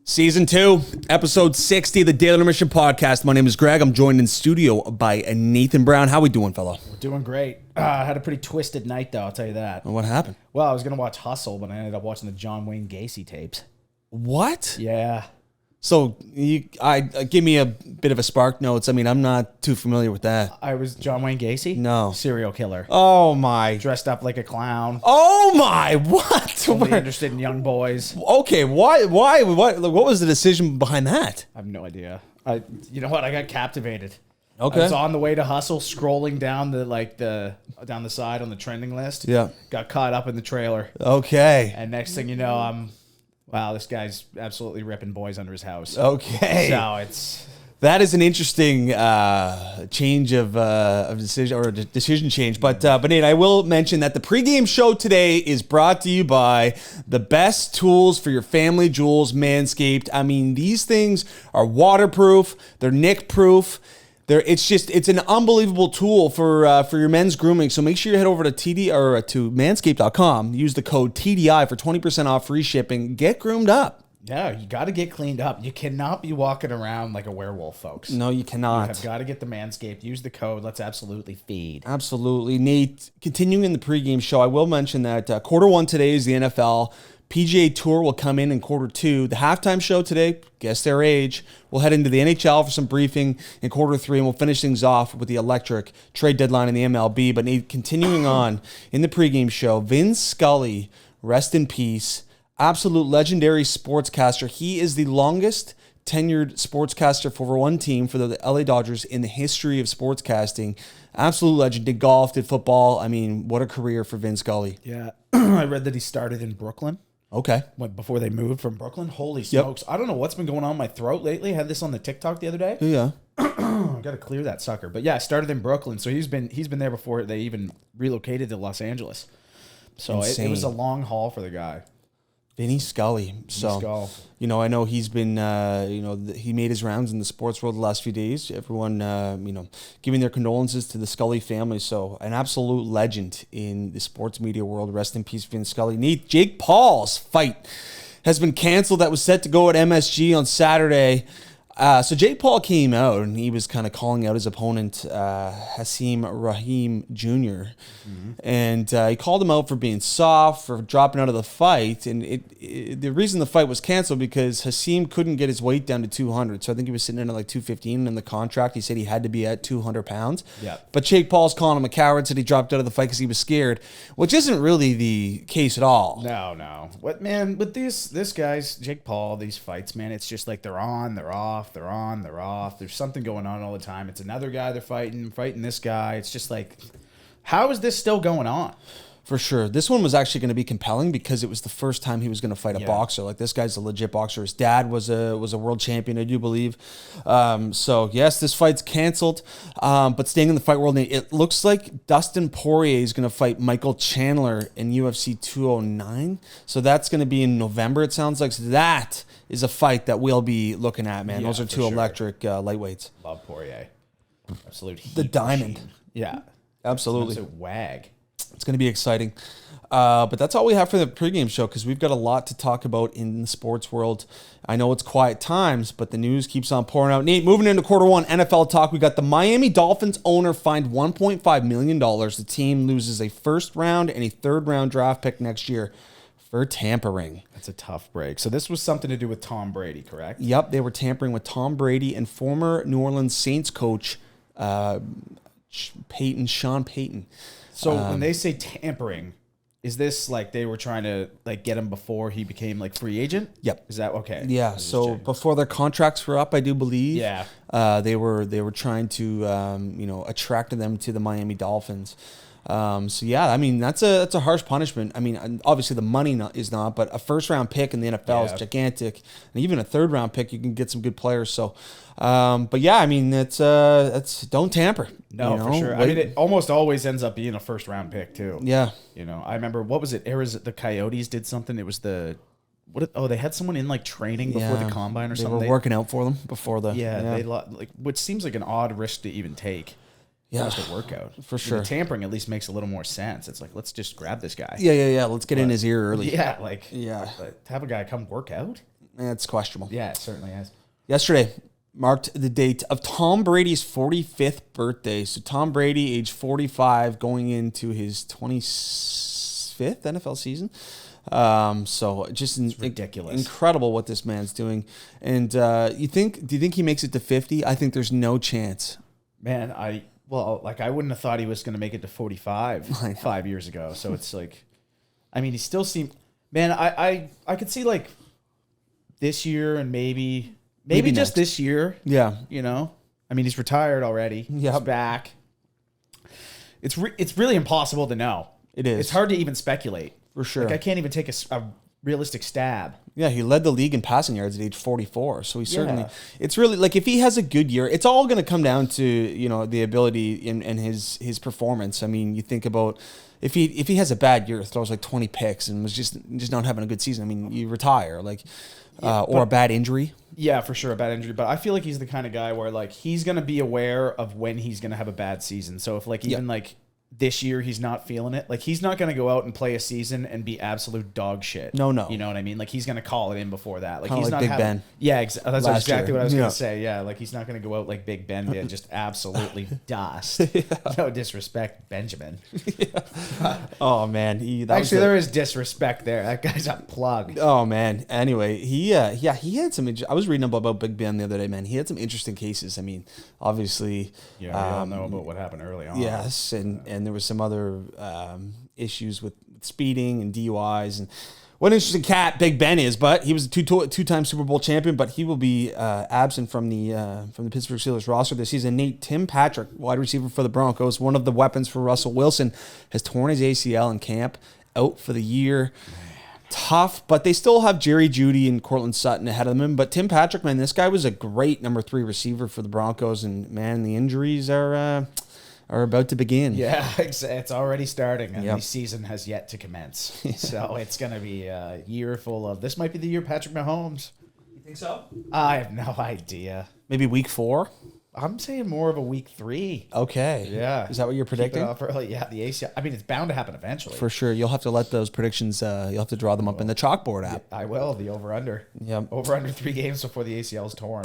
Season 2, episode 60 of the Daily Intermission podcast. My name is Greg. I'm joined in studio by Nathan Brown. How we doing, fella? We're doing great. I had a pretty twisted night, though, I'll tell you that. What happened? Well, I was going to watch Hustle, but I ended up watching the John Wayne Gacy tapes. What? Yeah. So, give me a bit of a spark notes. I mean, I'm not too familiar with that. I was John Wayne Gacy? No. Serial killer. Oh, my. Dressed up like a clown. Oh, my. What? Only interested in young boys. Okay, why? What was the decision behind that? I have no idea. You know what? I got captivated. Okay. I was on the way to Hustle, scrolling down down the side on the trending list. Yeah. Got caught up in the trailer. Okay. And next thing you know, wow, this guy's absolutely ripping boys under his house. Okay. So that is an interesting change of decision or decision change. But Nate, I will mention that the pregame show today is brought to you by the best tools for your family jewels, Manscaped. I mean, these things are waterproof. They're nick-proof. It's an unbelievable tool for your men's grooming. So make sure you head over to to manscaped.com. Use the code TDI for 20% off free shipping. Get groomed up. Yeah, you got to get cleaned up. You cannot be walking around like a werewolf, folks. No, you cannot. You have got to get the Manscaped. Use the code. Let's absolutely feed. Absolutely. Nate, continuing in the pregame show, I will mention that quarter one today is the NFL. PGA Tour will come in quarter two. The halftime show today, guess their age. We'll head into the NHL for some briefing in quarter three, and we'll finish things off with the electric trade deadline in the MLB. But Nate, continuing on in the pregame show, Vin Scully, rest in peace, absolute legendary sportscaster. He is the longest tenured sportscaster for one team for the LA Dodgers in the history of sportscasting. Absolute legend. Did golf, did football. I mean, what a career for Vin Scully. Yeah, I read that he started in Brooklyn. Okay. Before they moved from Brooklyn. Holy smokes. Yep. I don't know what's been going on in my throat lately. I had this on the TikTok the other day. Yeah. I got to clear that sucker. But yeah, I started in Brooklyn. So he's been there before they even relocated to Los Angeles. So it was a long haul for the guy. Vinny Scully. So, I know he's been, he made his rounds in the sports world the last few days. Everyone, giving their condolences to the Scully family. So, an absolute legend in the sports media world. Rest in peace, Vin Scully. Jake Paul's fight has been canceled. That was set to go at MSG on Saturday. So Jake Paul came out and he was kind of calling out his opponent, Hasim Rahim Jr. Mm-hmm. And he called him out for being soft, for dropping out of the fight. And the reason the fight was canceled because Hasim couldn't get his weight down to 200. So I think he was sitting in at like 215 in the contract. He said he had to be at 200 pounds. Yeah. But Jake Paul's calling him a coward, said he dropped out of the fight because he was scared, which isn't really the case at all. No. What, man, with this guy's, Jake Paul, these fights, man, it's just like they're on, they're off. They're on, they're off. There's something going on all the time. It's another guy they're fighting this guy. It's just like, how is this still going on? For sure. This one was actually going to be compelling because it was the first time he was going to fight a boxer. Like, this guy's a legit boxer. His dad was a world champion, I do believe. So, yes, this fight's canceled. But staying in the fight world, it looks like Dustin Poirier is going to fight Michael Chandler in UFC 209. So that's going to be in November, it sounds like. So that is a fight that we'll be looking at, man. Those are two electric lightweights. Love Poirier. Absolute heat the diamond. Machine. Yeah. Absolutely. It's a wag. It's going to be exciting. But that's all we have for the pregame show because we've got a lot to talk about in the sports world. I know it's quiet times, but the news keeps on pouring out. Nate, moving into quarter one, NFL talk. We got the Miami Dolphins owner fined $1.5 million. The team loses a first round and a third round draft pick next year for tampering. That's a tough break. So this was something to do with Tom Brady, correct? Yep, they were tampering with Tom Brady and former New Orleans Saints coach Sean Payton. So when they say tampering, is this like they were trying to like get him before he became like free agent? Yep. Is that okay? Yeah. So before their contracts were up, I do believe. Yeah. They were trying to attract them to the Miami Dolphins. So yeah, I mean that's a harsh punishment. I mean, obviously the money is not, but a first round pick in the NFL is gigantic, and even a third round pick you can get some good players. So, but yeah, I mean it's don't tamper. No, for sure. I mean, it almost always ends up being a first round pick too. Yeah. I remember what was it? The Coyotes did something. It was they had someone in like training before the combine or something. They were working out for them before the they like which seems like an odd risk to even take. Yeah, just a workout for sure. The tampering at least makes a little more sense. It's like let's just grab this guy. Yeah. Let's get in his ear early. Yeah, but have a guy come work out. It's questionable. Yeah, it certainly is. Yesterday marked the date of Tom Brady's 45th birthday. So Tom Brady, age 45, going into his 25th NFL season. So just ridiculous, incredible what this man's doing. And do you think he makes it to 50? I think there's no chance. Man, I wouldn't have thought he was going to make it to 45 5 years ago. So it's like, I mean, he still seemed, man, I could see like this year and maybe just next. this year. Yeah. You know, I mean, he's retired already. Yep. He's back. It's really impossible to know. It is. It's hard to even speculate. For sure. Like, I can't even take a realistic stab. Yeah, he led the league in passing yards at age 44. So he certainly, it's really like if he has a good year, it's all going to come down to, you know, the ability in his performance. I mean, you think about if he has a bad year, throws like 20 picks and was just not having a good season. I mean, you retire or a bad injury. Yeah, for sure, a bad injury. But I feel like he's the kind of guy where like he's going to be aware of when he's going to have a bad season. So if like even like this year he's not feeling it, like he's not going to go out and play a season and be absolute dog shit. No. You know what I mean? Like he's going to call it in before that. Like Kinda he's like not Big Ben. Yeah, that's exactly what I was going Yeah. to say. Yeah, like he's not going to go out like Big Ben did, just absolutely dust. No disrespect, Benjamin. Oh man, Actually, there is disrespect there. That guy's a plug. Oh man. Anyway, he had some. I was reading about Big Ben the other day, man. He had some interesting cases. I mean, obviously, Yeah, we all know about what happened early on. yes, and there was some other issues with speeding and DUIs and. What an interesting cat Big Ben is, but he was a two-time Super Bowl champion, but he will be absent from the Pittsburgh Steelers roster this season. Tim Patrick, wide receiver for the Broncos, one of the weapons for Russell Wilson, has torn his ACL in camp, out for the year. Tough, but they still have Jerry Jeudy and Cortland Sutton ahead of them. But Tim Patrick, man, this guy was a great number 3 receiver for the Broncos, and man, the injuries are about to begin. Yeah, it's already starting, and the season has yet to commence. So it's going to be a year full of... This might be the year Patrick Mahomes. You think so? I have no idea. Maybe week 4? I'm saying more of a week 3. Okay. Yeah. Is that what you're predicting? Keep it off early. Yeah, the ACL. I mean, it's bound to happen eventually. For sure. You'll have to let those predictions, you'll have to draw them up in the chalkboard app. I will. The over-under. Yep. Over-under 3 games before the ACL is torn.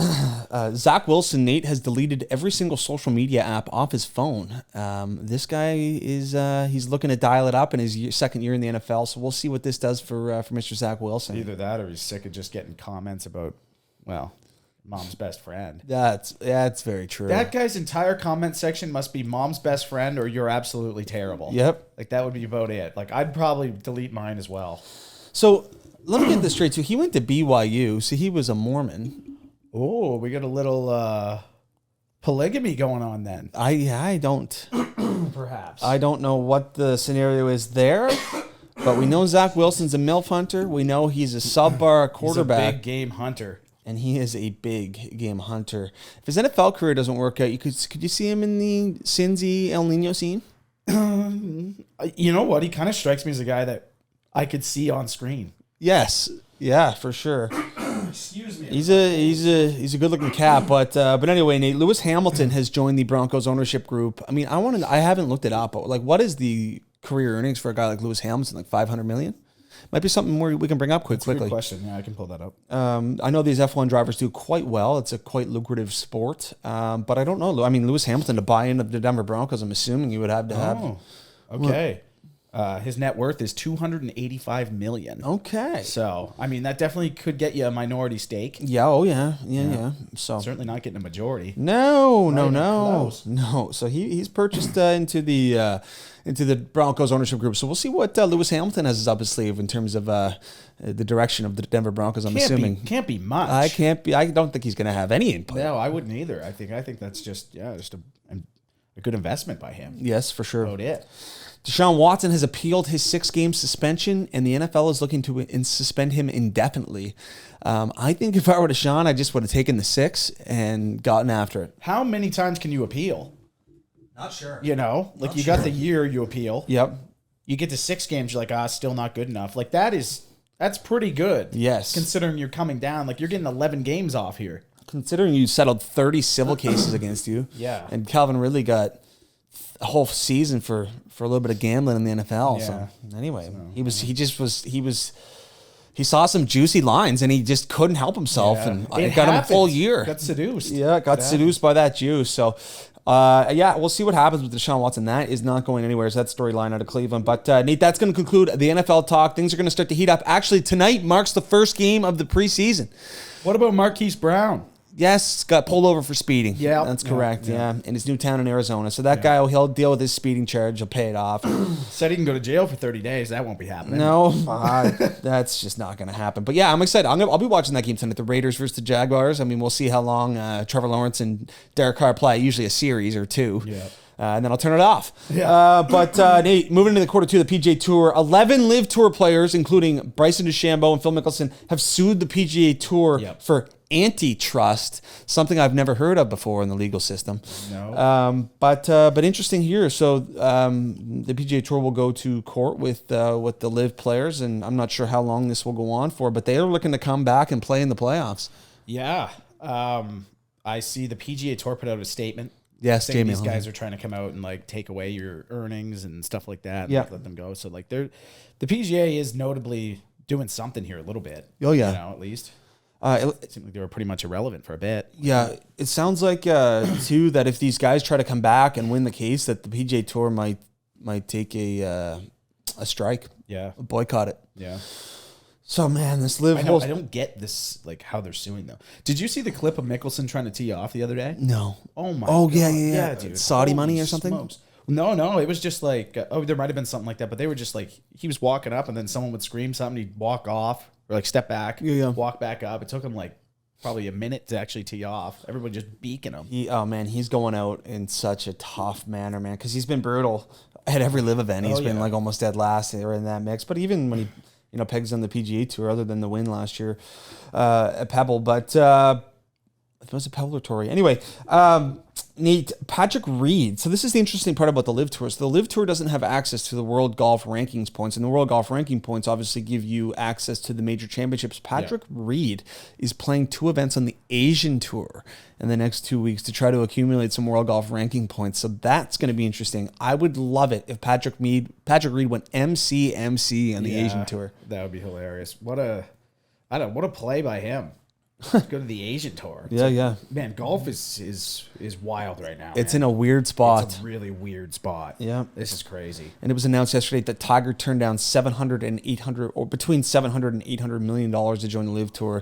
Zach Wilson, Nate, has deleted every single social media app off his phone. This guy is he's looking to dial it up in his second year in the NFL, so we'll see what this does for Mr. Zach Wilson. Either that or he's sick of just getting comments about, well... mom's best friend. That's very true. That guy's entire comment section must be mom's best friend or you're absolutely terrible. Yep. Like that would be about it. Like I'd probably delete mine as well. So let me get this straight too. He went to BYU, so he was a Mormon. Oh, we got a little polygamy going on then. I don't Perhaps. I don't know what the scenario is there. But we know Zach Wilson's a MILF hunter. We know he's a subpar quarterback. He's a big game hunter. And he is a big game hunter. If his NFL career doesn't work out, could you see him in the Cincy El Nino scene? You know what? He kind of strikes me as a guy that I could see on screen. Yes, yeah, for sure. Excuse me. He's a good looking cat, but anyway, Nate, Lewis Hamilton has joined the Broncos ownership group. I mean, I haven't looked it up, but like, what is the career earnings for a guy like Lewis Hamilton? Like $500 million? Might be something more we can bring up quickly. Good question. Yeah, I can pull that up. I know these F1 drivers do quite well. It's a quite lucrative sport, but I don't know. I mean, Lewis Hamilton to buy into the Denver Broncos, I'm assuming you would have to have. Oh, okay. His net worth is $285 million. Okay. So, I mean, that definitely could get you a minority stake. Yeah. Oh, yeah. Yeah. So certainly not getting a majority. No. So he's purchased into the Broncos ownership group. So we'll see what Lewis Hamilton has up his sleeve in terms of the direction of the Denver Broncos. I'm assuming can't be much. I don't think he's going to have any input. No, I wouldn't either. I think that's just a good investment by him. Yes, for sure. About it. Deshaun Watson has appealed his 6-game suspension, and the NFL is looking to suspend him indefinitely. I think if I were Deshaun, I just would have taken the 6 and gotten after it. How many times can you appeal? Not sure. You know, like you got the year you appeal. Yep. You get to 6 games, you're like, still not good enough. Like that's pretty good. Yes. Considering you're coming down, like you're getting 11 games off here. Considering you settled 30 civil cases against you. Yeah. And Calvin Ridley got a whole season for a little bit of gambling in the NFL. Yeah. So anyway, he was he saw some juicy lines and he just couldn't help himself, and it got him a full year. Got seduced. Yeah, got seduced by that juice. So, we'll see what happens with Deshaun Watson. That is not going anywhere. It's that storyline out of Cleveland. But, Nate, that's going to conclude the NFL talk. Things are going to start to heat up. Actually, tonight marks the first game of the preseason. What about Marquise Brown? Yes, got pulled over for speeding. Yeah. That's correct. Yeah. In his new town in Arizona. So that guy, he'll deal with his speeding charge. He'll pay it off. Said he can go to jail for 30 days. That won't be happening. No, that's just not going to happen. But yeah, I'm excited. I'll be watching that game tonight, the Raiders versus the Jaguars. I mean, we'll see how long Trevor Lawrence and Derek Carr play. Usually a series or two. Yeah. And then I'll turn it off. Yeah. Nate, moving into the quarter two, the PGA Tour, 11 Live Tour players, including Bryson DeChambeau and Phil Mickelson, have sued the PGA Tour for antitrust, something I've never heard of before in the legal system. No. But interesting here. So the PGA Tour will go to court with the Live players, and I'm not sure how long this will go on for, but they are looking to come back and play in the playoffs. Yeah. I see the PGA Tour put out a statement. Yes, saying these guys are trying to come out and like take away your earnings and stuff like that. And let them go. So like the PGA is notably doing something here a little bit. Oh yeah, at least. It seemed like they were pretty much irrelevant for a bit. Yeah, it sounds like too that if these guys try to come back and win the case, that the PGA Tour might take a strike. Yeah, boycott it. Yeah. So man, this Live. I don't get this, like how they're suing though. Did you see the clip of Mickelson trying to tee off the other day? No. Oh my. Oh God. Yeah, dude. Saudi money or something. Smokes. No. It was just like there might have been something like that, but they were just like he was walking up and then someone would scream something, he'd walk off or like step back, walk back up. It took him like probably a minute to actually tee off. Everybody just beaking him. He's going out in such a tough manner, man, because he's been brutal at every Live event. He's been like almost dead last or in that mix, but even when he pegs on the PGA Tour, other than the win last year at Pebble. But it was a Pebble or Torrey. Anyway, Nate, Patrick Reed. So this is the interesting part about the Live Tour. So the Live Tour doesn't have access to the World Golf Rankings points, and the World Golf Ranking points obviously give you access to the major championships. Patrick Reed is playing 2 events on the Asian Tour in the next 2 weeks to try to accumulate some World Golf Ranking points. So that's going to be interesting. I would love it if Patrick Reed went MC on the Asian Tour. That would be hilarious. What a play by him. Go to the Asian Tour. Man, golf is wild right now. It's in a weird spot. It's a really weird spot. Yeah. This is crazy. And it was announced yesterday that Tiger turned down $700 and $800, or between $700 and $800 million to join the Live Tour.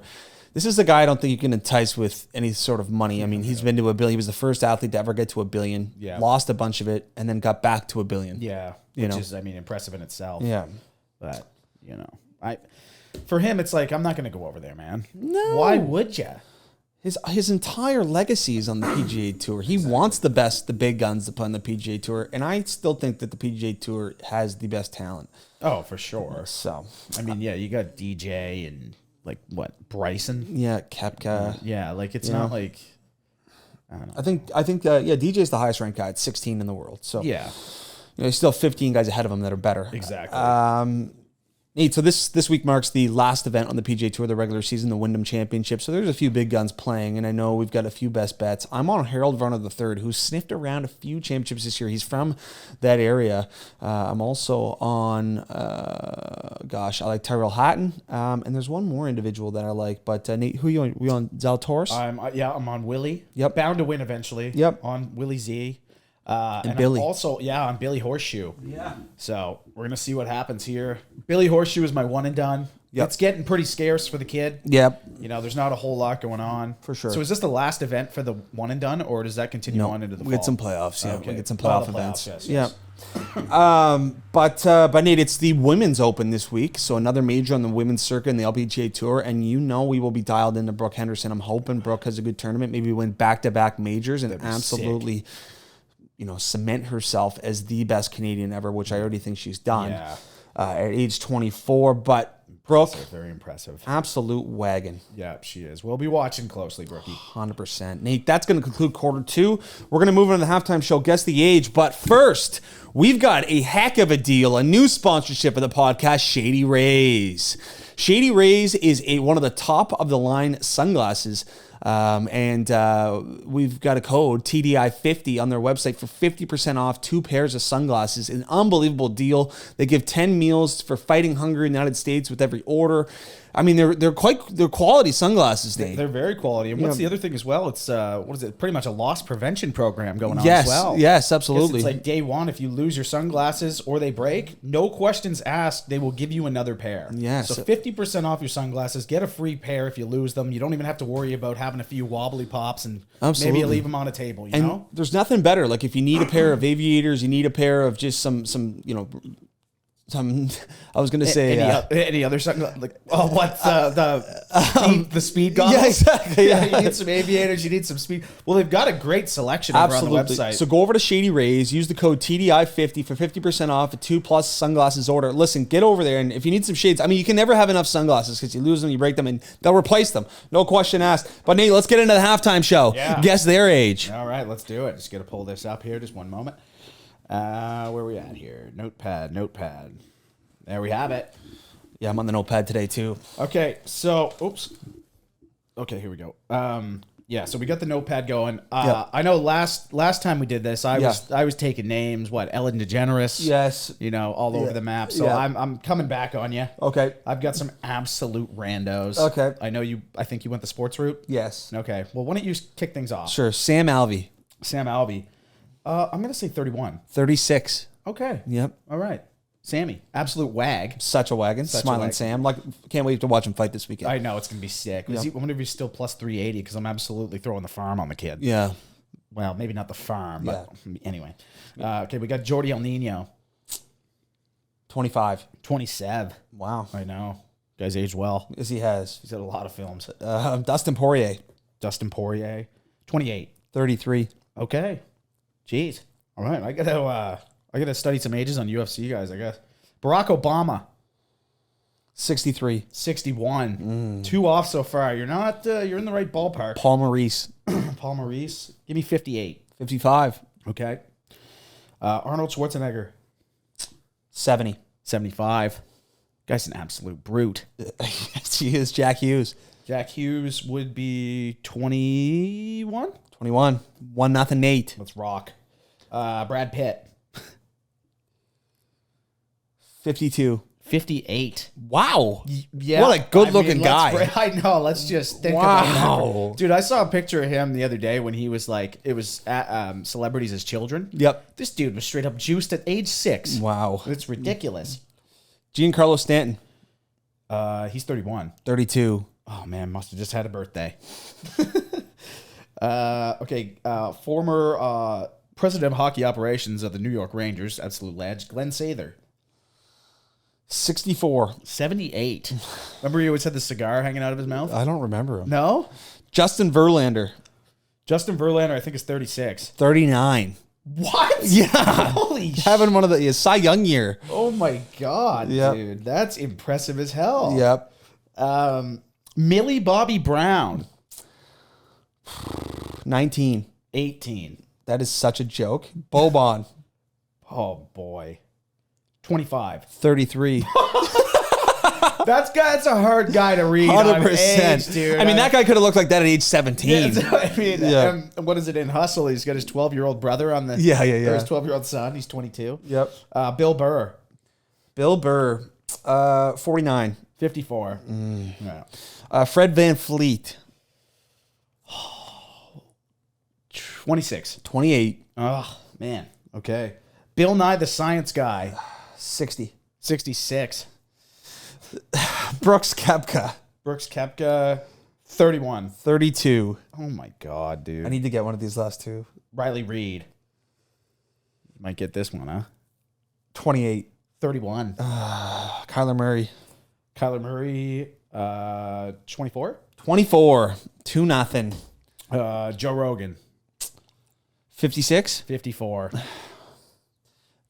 This is the guy I don't think you can entice with any sort of money. I mean, he's been to $1 billion. He was the first athlete to ever get to $1 billion. Yeah. Lost a bunch of it and then got back to $1 billion. Yeah. Which is, impressive in itself. Yeah. But, for him, it's like, I'm not going to go over there, man. No. Why would you? His entire legacy is on the PGA Tour. He wants the big guns to play on the PGA Tour, and I still think that the PGA Tour has the best talent. Oh, for sure. So, you got DJ and, Bryson? Yeah, Koepka. It's not like, I don't know. I think DJ's the highest ranked guy at 16 in the world. So, there's still 15 guys ahead of him that are better. Exactly. Nate, so this week marks the last event on the PGA Tour, the regular season, the Wyndham Championship. So there's a few big guns playing, and I know we've got a few best bets. I'm on Harold Varner III, who's sniffed around a few championships this year. He's from that area. I'm also on, I like Tyrell Hatton, and there's one more individual that I like. But Nate, who are you on? We on Zalatoris? I'm on Willie. Yep. Bound to win eventually. Yep. On Willie Z. And Billy. I'm also, on Billy Horseshoe. Yeah. So we're going to see what happens here. Billy Horseshoe is my one and done. Yep. It's getting pretty scarce for the kid. Yep. There's not a whole lot going on. For sure. So is this the last event for the one and done, or does that continue on into the fall? We get some playoffs. Yeah. Okay. We get some playoff events. Yes. Yeah. But Nate, it's the Women's Open this week. So another major on the women's circuit in the LPGA Tour. And we will be dialed into Brooke Henderson. I'm hoping Brooke has a good tournament. Maybe win back-to-back majors and absolutely... cement herself as the best Canadian ever, which I already think she's done at age 24. But Brooke, very impressive. Absolute wagon. Yeah, she is. We'll be watching closely, Brookie. 100%. Nate, that's going to conclude quarter two. We're going to move on to the halftime show, Guess the Age. But first, we've got a heck of a deal, a new sponsorship of the podcast, Shady Rays. Shady Rays is one of the top of the line sunglasses And we've got a code TDI50 on their website for 50% off 2 pairs of sunglasses. An unbelievable deal. They give 10 meals for fighting hunger in the United States with every order. I mean, they're quality sunglasses, Dave. They're very quality. And what's the other thing as well? It's what is it? Pretty much a loss prevention program going on as well. Yes, absolutely. It's like day one. If you lose your sunglasses or they break, no questions asked. They will give you another pair. Yes. So 50% off your sunglasses. Get a free pair if you lose them. You don't even have to worry about having a few wobbly pops and maybe you leave them on a table. You know, there's nothing better. Like if you need a pair of aviators, you need a pair of just some I was gonna say any other sunglasses. Like what's the speed goggles? Yeah, exactly. Yeah. You need some aviators. You need some speed. Well, they've got a great selection over on the website. So go over to Shady Rays. Use the code TDI50 for 50% off a 2+ sunglasses order. Listen, get over there, and if you need some shades, I mean, you can never have enough sunglasses because you lose them, you break them, and they'll replace them. No question asked. But Nate, let's get into the halftime show. Yeah. Guess their age. All right, let's do it. Just gonna pull this up here. Just one moment. Where are we at here? Notepad. There we have it. Yeah, I'm on the notepad today too. Okay, so oops. Okay, here we go. Yeah, so we got the notepad going. I know last time we did this, I was taking names. What, Ellen DeGeneres? Yes. You know, all over the map. So I'm coming back on you. Okay. I've got some absolute randos. Okay. I think you went the sports route. Yes. Okay. Well, why don't you kick things off? Sure. Sam Alvey. I'm gonna say 31. 36. Okay. Yep. All right. Sammy, absolute wag. Such a wagon. Smiling Sam. Like, can't wait to watch him fight this weekend. I know it's gonna be sick. I wonder if he's still plus 380 because I'm absolutely throwing the farm on the kid. Yeah. Well, maybe not the farm, but anyway. Okay, we got Jordi El Nino. 25. 27. Wow. I know. Guy's aged well. Yes, he has. He's had a lot of films. Dustin Poirier. 28. 33. Okay. Jeez. All right. I gotta study some ages on UFC guys, I guess. Barack Obama. 63. 61. 2 off so far. You're not. You're in the right ballpark. Paul Maurice. Paul Maurice. Give me 58. 55. Okay. Arnold Schwarzenegger. 70. 75. Guy's an absolute brute. Yes, he is. Jack Hughes. Jack Hughes would be 21. 21. 1-0 Nate. Let's rock. Brad Pitt. 52. 58. Wow. Yeah. What a good-looking guy. I know. Let's just think about that. Dude, I saw a picture of him the other day when he was like, it was at Celebrities as Children. Yep. This dude was straight up juiced at age 6. Wow. It's ridiculous. Giancarlo Stanton. He's 31. 32. Oh, man. Must have just had a birthday. Okay. Former president of hockey operations of the New York Rangers, absolute ledge, Glenn Sather. 64. 78. Remember he always had the cigar hanging out of his mouth? I don't remember him. No? Justin Verlander. Justin Verlander, I think, is 36. 39. What? Yeah. Holy shit. Having one of the Cy Young year. Oh, my God, dude. That's impressive as hell. Yep. Millie Bobby Brown. 19. 18. That is such a joke. Boban. Oh, boy. 25. 33. That's a hard guy to read. 100%. Dude. I mean, that guy could have looked like that at age 17. Yeah, I mean, what is it in Hustle? He's got his 12-year-old brother on the... Yeah. Or his 12-year-old son. He's 22. Yep. Bill Burr. 49. 54. Yeah. Fred Van Fleet. 26. 28. Oh, man. Okay. Bill Nye the Science Guy. 60. 66. Brooks Koepka. 31. 32. Oh, my God, dude. I need to get one of these last two. Riley Reid. Might get this one, huh? 28. 31. Kyler Murray. 24. 24. 2-0. Joe Rogan. 56. 54.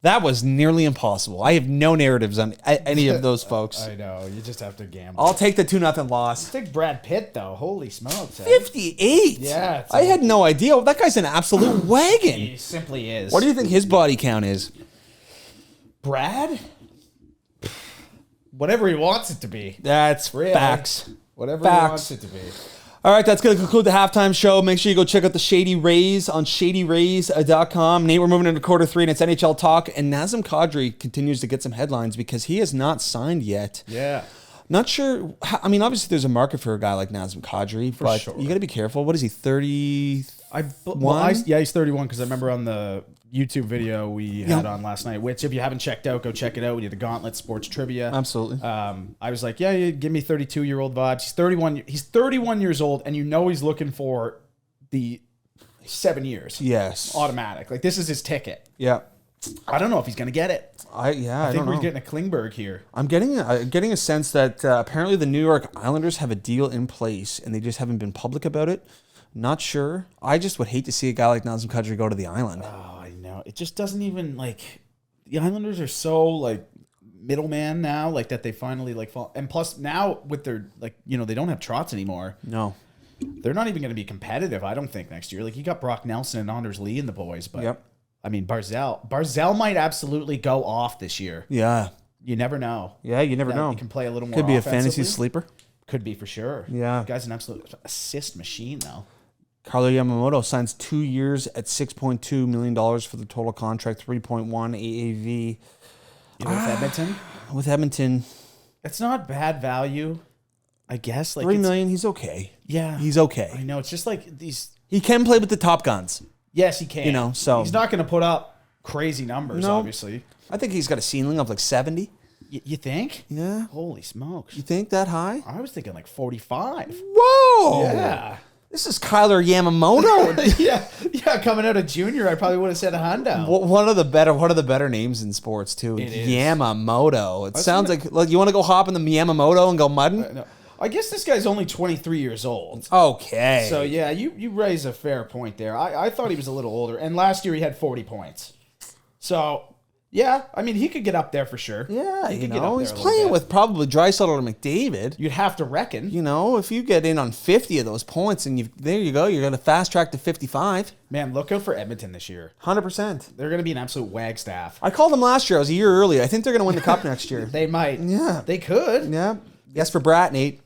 That was nearly impossible. I have no narratives on any of those folks. I know. You just have to gamble. I'll take the 2-0 loss. Take Brad Pitt, though. Holy smokes. 58? Yeah. I had no idea. That guy's an absolute wagon. He simply is. What do you think his body count is? Brad? Whatever he wants it to be. That's Really? facts. Whatever Facts. he wants it to be. All right, that's going to conclude the halftime show. Make sure you go check out the Shady Rays on shadyrays.com. Nate, we're moving into quarter 3, and it's NHL talk. And Nazem Kadri continues to get some headlines because he has not signed yet. Yeah. Not sure. I mean, obviously, there's a market for a guy like Nazem Kadri, but you got to be careful. What is he, 30? Yeah, he's 31 because I remember on the YouTube video we had on last night, which if you haven't checked out, go check it out. We did the Gauntlet Sports Trivia. Absolutely. I was like, yeah, give me 32-year-old vibes. He's 31. He's 31 years old, and you know he's looking for the 7 years. Yes. Automatic. Like, this is his ticket. Yeah. I don't know if he's going to get it. I think we're know. getting a Klingberg here. I'm getting a sense that apparently the New York Islanders have a deal in place, and they just haven't been public about it. Not sure. I just would hate to see a guy like Nazem Kadri go to the Island. Oh, I know. It just doesn't even, like, the Islanders are so, like, middleman now, like, that they finally, like, fall. And plus, now with their, like, you know, they don't have Trotz anymore. No. They're not even going to be competitive, I don't think, next year. Like, you got Brock Nelson and Anders Lee and the boys, but, I mean, Barzell might absolutely go off this year. Yeah. You never know. Yeah, you never know. He can play a little more Could be a offensively. fantasy sleeper. Could be for sure. Yeah. The guy's an absolute assist machine, though. Carlo Yamamoto signs 2 years at $6.2 million for the total contract, 3.1 AAV. With Edmonton? With Edmonton. It's not bad value, I guess. Like $3 million, he's okay. Yeah. He's okay. I know. It's just like these. He can play with the top guns. Yes, he can. You know, so. He's not going to put up crazy numbers, obviously. I think he's got a ceiling of like 70. You think? Yeah. Holy smokes. You think that high? I was thinking like 45. Whoa. Yeah. This is Kyler Yamamoto. yeah, coming out of junior, I probably would have said a hundo. One of the better names in sports too. It is. Yamamoto. It sounds like you want to go hop in the Yamamoto and go mudding. No. I guess this guy's only 23 years old. Okay. So yeah, you raise a fair point there. I thought he was a little older, and last year he had 40 points. So yeah, I mean he could get up there for sure. Yeah, he you could get up know there he's a little playing bit. with probably Draisaitl or McDavid. You'd have to reckon. You know, if you get in on 50 of those points, and there you go, you're going to fast track to 55. Man, look out for Edmonton this year. 100%. They're going to be an absolute wagstaff. I called them last year. I was a year early. I think they're going to win the cup next year. They might. Yeah. They could. Yeah. Yes, for Brat, Nate.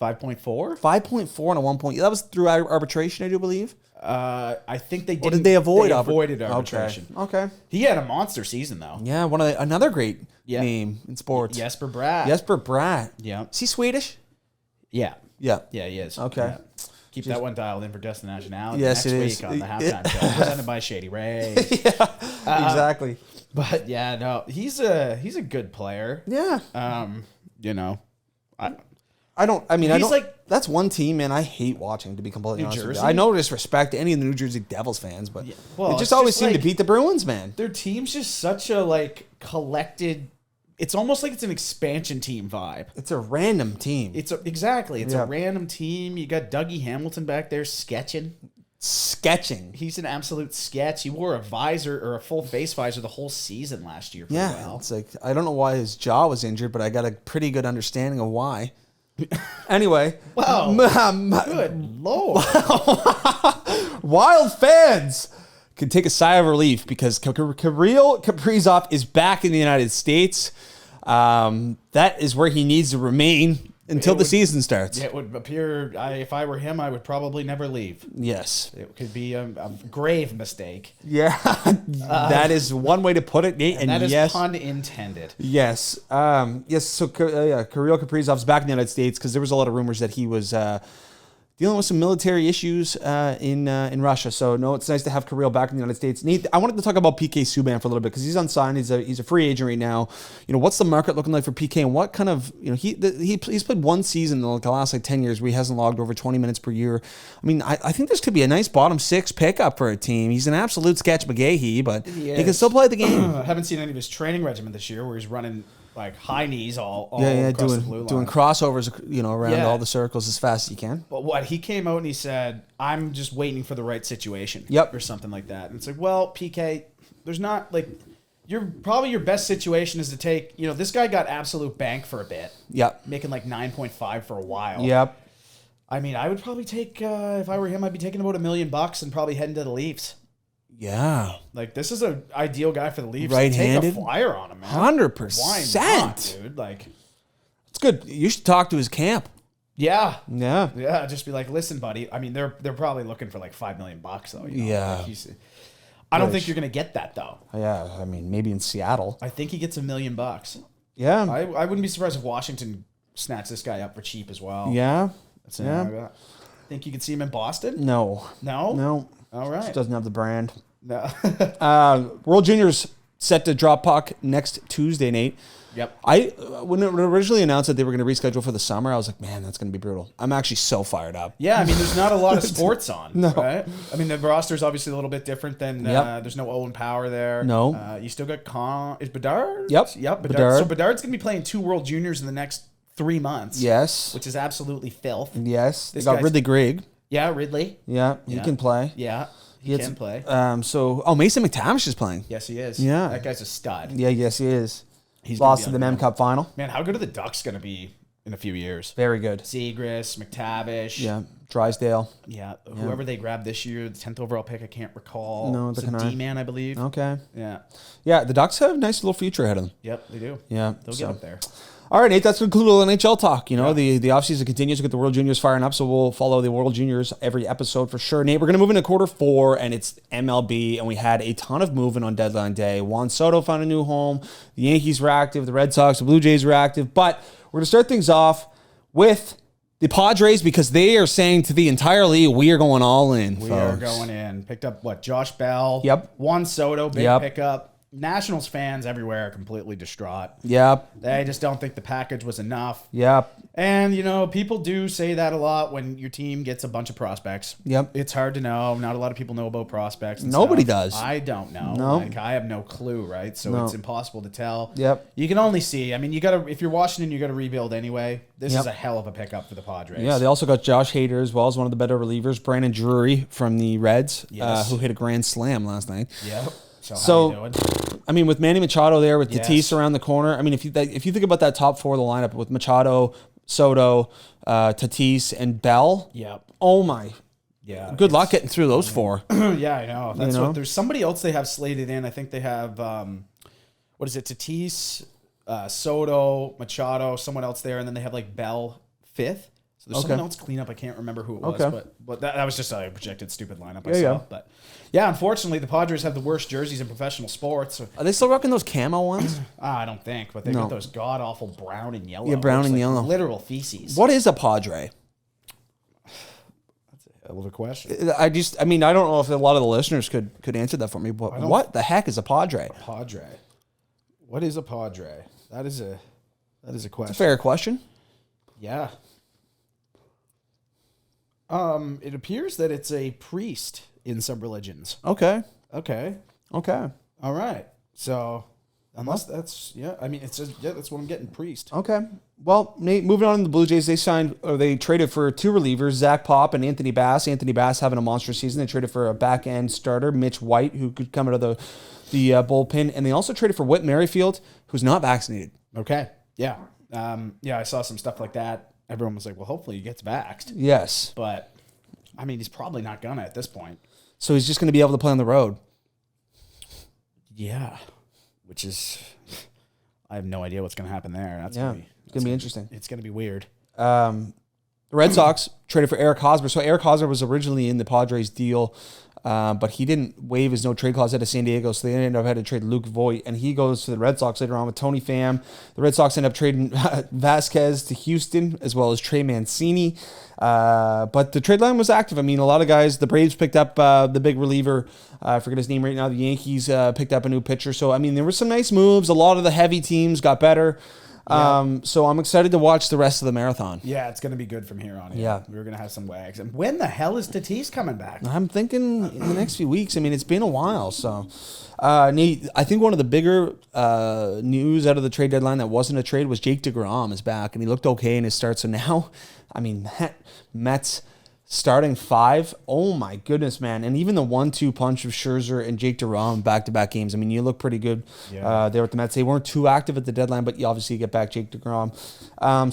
5.4? 5.4 and a 1 point. That was through arbitration, I do believe. I think they did. Or did they avoid avoided arbitration. Okay. He had a monster season though. Yeah, another great name in sports. Jesper Bratt. Jesper Bratt. Yeah. Is he Swedish? Yeah. Yeah. Yeah, he is. Okay. Yeah. Keep that one dialed in for Destin Nationality Yes, next it week is. on the halftime show, presented by Shady Ray. Exactly. But yeah, no, he's a good player. Yeah. You know, that's one team, man, I hate watching, to be completely honest with you. Jersey? I no disrespect to any of the New Jersey Devils fans, but well, they it's just always just seem to like- beat the Bruins, man. their team's just such a collected. It's almost like it's an expansion team vibe. It's a random team. It's a random team. You got Dougie Hamilton back there sketching. He's an absolute sketch. He wore a visor or a full face visor the whole season last year. Yeah, it's like, I don't know why his jaw was injured, but I got a pretty good understanding of why. Anyway. Wow. Good Lord. Wild fans can take a sigh of relief because Kirill Kaprizov is back in the United States. That is where he needs to remain until the season starts. It would appear, if I were him, I would probably never leave. Yes. It could be a grave mistake. Yeah. That is one way to put it, Nate. And that is pun intended. Yes. Yes. So, Kirill Kaprizov's back in the United States because there was a lot of rumors that he was dealing with some military issues in Russia. So, no, it's nice to have Kirill back in the United States. Nate, I wanted to talk about PK Subban for a little bit because he's unsigned. He's a free agent right now. You know, what's the market looking like for PK, and what kind of, you know, he's played one season in the last 10 years where he hasn't logged over 20 minutes per year. I mean, I think this could be a nice bottom six pickup for a team. He's an absolute sketch McGahee, but he can still play the game. I haven't seen any of his training regimen this year where he's running high knees all across the blue line. Doing crossovers, you know, around all the circles as fast as you can. But he came out and he said, I'm just waiting for the right situation. Yep. Or something like that. And it's like, well, PK, there's not your best situation is to take, you know, this guy got absolute bank for a bit. Yep. Making 9.5 for a while. Yep. I mean, I would probably take, if I were him, I'd be taking about $1 million and probably heading to the Leafs. Yeah. This is an ideal guy for the Leafs. Right-handed? Take a flyer on him, man. 100%. Why not, dude? It's good. You should talk to his camp. Yeah. Yeah. Yeah. Just be like, listen, buddy. I mean, they're probably looking for like $5 million though. You know? Yeah. Like I don't think you're gonna get that though. Yeah. I mean, maybe in Seattle. I think he gets $1 million. Yeah. I wouldn't be surprised if Washington snatched this guy up for cheap as well. Yeah. Yeah. Think you could see him in Boston? No. No. No. All right. Just doesn't have the brand. No. World Juniors set to drop puck next Tuesday, Nate. Yep. When it originally announced that they were going to reschedule for the summer, I was like, man, that's going to be brutal. I'm actually so fired up. Yeah, I mean, there's not a lot of sports on. No. Right? I mean, the roster's obviously a little bit different than there's no Owen Power there. No. You still got is Bedard? Yep. Bedard. So Bedard's going to be playing 2 World Juniors in the next 3 months. Yes. Which is absolutely filth. Yes. This They got guy's- Ridley Greig. Yeah, Ridley. Yeah, he can play. Yeah, he can play. Mason McTavish is playing. Yes, he is. Yeah. That guy's a stud. Yeah, yes, he is. He's lost to gonna the be Mem Cup final. Man, how good are the Ducks going to be in a few years? Very good. Zegras, McTavish. Yeah, Drysdale. Yeah, whoever they grabbed this year, the 10th overall pick, I can't recall. No, it's a D-man, I believe. Okay. Yeah. Yeah, the Ducks have a nice little future ahead of them. Yep, they do. Yeah. They'll get up there. All right, Nate, that's concluded all NHL talk. You know, the offseason continues to get the World Juniors firing up, so we'll follow the World Juniors every episode for sure. Nate, we're going to move into quarter 4, and it's MLB, and we had a ton of movement on deadline day. Juan Soto found a new home. The Yankees were active. The Red Sox, the Blue Jays were active. But we're going to start things off with the Padres because they are saying to the entire league, we are going all in, We folks. are going in. Picked up, Josh Bell. Yep. Juan Soto, big pickup. Nationals fans everywhere are completely distraught. Yep. They just don't think the package was enough. Yep. And, people do say that a lot when your team gets a bunch of prospects. Yep. It's hard to know. Not a lot of people know about prospects. And Nobody stuff. does. I don't know. No. Like, I have no clue, right? So it's impossible to tell. Yep. You can only see. I mean, if you're Washington, you got to rebuild anyway. This is a hell of a pickup for the Padres. Yeah, they also got Josh Hader as well as one of the better relievers, Brandon Drury from the Reds, Yes. who hit a grand slam last night. Yep. So, how you doing? I mean, with Manny Machado there, with Yes. Tatis around the corner, I mean, if you think about that top 4 of the lineup with Machado, Soto, Tatis, and Bell, Yep. oh my, Yeah. good luck getting through those 4. Yeah, I know. That's know? what. There's somebody else they have slated in. I think they have what is it? Tatis, Soto, Machado, someone else there, and then they have like Bell 5th. So there's someone else clean up. I can't remember who it was, but that was just a projected stupid lineup I saw. Yeah. But yeah, unfortunately, the Padres have the worst jerseys in professional sports. Are they still rocking those camo ones? I don't think, but they got those god awful brown and yellow. Yeah, brown Looks and like yellow. literal feces. What is a Padre? I love a question. I don't know if a lot of the listeners could answer that for me, but what the heck is a Padre? Padre. What is a Padre? That is a question. It's a fair question. Yeah. It appears that it's a priest in some religions. Okay. Okay. All right. So, unless that's I mean, it's just that's what I'm getting, priest. Okay. Well, Nate, moving on to the Blue Jays, they traded for 2 relievers, Zach Pop and Anthony Bass. Anthony Bass having a monster season. They traded for a back end starter, Mitch White, who could come out of the bullpen, and they also traded for Whit Merrifield, who's not vaccinated. Okay. Yeah. I saw some stuff like that. Everyone was like, well, hopefully he gets vaxxed. Yes. But, I mean, he's probably not gonna at this point. So he's just going to be able to play on the road. Yeah. Which is, I have no idea what's going to happen there. It's going to be interesting. It's going to be weird. The Red Sox traded for Eric Hosmer. So Eric Hosmer was originally in the Padres deal, but he didn't waive his no-trade clause out of San Diego, so they ended up having to trade Luke Voigt, and he goes to the Red Sox later on with Tony Pham. The Red Sox end up trading Vasquez to Houston, as well as Trey Mancini. But the trade line was active. I mean, a lot of guys, the Braves picked up the big reliever. I forget his name right now. The Yankees picked up a new pitcher. So, I mean, there were some nice moves. A lot of the heavy teams got better. So I'm excited to watch the rest of the marathon. Yeah, it's going to be good from here on in. Yeah. We're going to have some wags. And when the hell is Tatis coming back? I'm thinking in the next few weeks. I mean, it's been a while. So, Nate, I think one of the bigger news out of the trade deadline that wasn't a trade was Jake DeGrom is back, and he looked okay in his start. So now, I mean, Mets starting 5. Oh, my goodness, man. And even the 1-2 punch of Scherzer and Jake DeGrom back-to-back games. I mean, you look pretty good there with the Mets. They weren't too active at the deadline, but you obviously get back Jake DeGrom.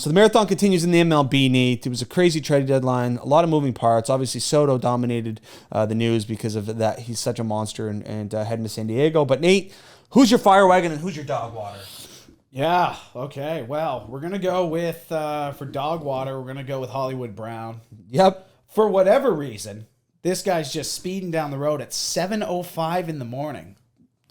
So the marathon continues in the MLB, Nate. It was a crazy trade deadline, a lot of moving parts. Obviously, Soto dominated the news because of that. He's such a monster and heading to San Diego. But, Nate, who's your fire wagon and who's your dog water? Yeah. Okay. Well, we're gonna go with for dog water. We're gonna go with Hollywood Brown. Yep. For whatever reason, this guy's just speeding down the road at 7:05 in the morning.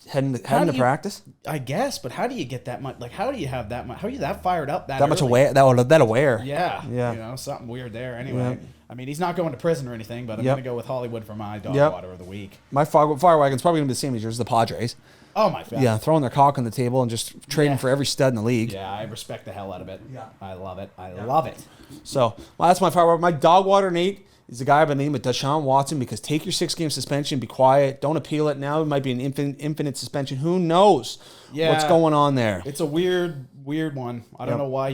Heading to practice. I guess, but how do you get that much? Like, how do you have that much? How are you that fired up that much early? aware? That aware? Yeah. Yeah. You know, something weird there. Anyway, I mean, he's not going to prison or anything, but I'm Yep. gonna go with Hollywood for my dog water of the week. My fire wagon's probably gonna be the same as yours, the Padres. Oh my god. Yeah, throwing their cock on the table and just trading for every stud in the league. Yeah, I respect the hell out of it. Yeah. I love it. I love it. So, well, that's my fire wagon. My dog water, Nate, is a guy by the name of Deshaun Watson, because take your 6-game suspension, be quiet, don't appeal it. Now it might be an infinite suspension. Who knows what's going on there? It's a weird one. I don't know why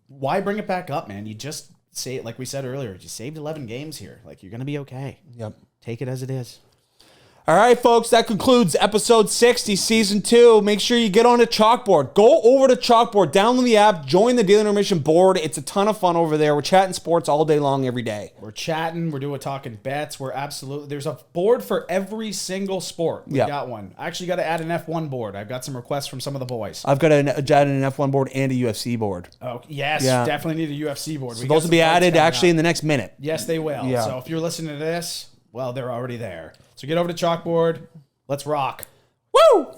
why bring it back up, man? You just say it like we said earlier. You saved 11 games here. Like, you're gonna be okay. Yep. Take it as it is. All right, folks, that concludes episode 60, season 2. Make sure you get on the Chalkboard. Go over to Chalkboard, download the app, join the Daily Intermission board. It's a ton of fun over there. We're chatting sports all day long, every day. We're chatting. We're talking bets. There's a board for every single sport. We got one. I actually got to add an F1 board. I've got some requests from some of the boys. I've got an F1 board and a UFC board. Oh, yes. Definitely need a UFC board. So those will be added actually in the next minute. Yes, they will. Yeah. So if you're listening to this, well, they're already there. So get over to Chalkboard. Let's rock. Woo!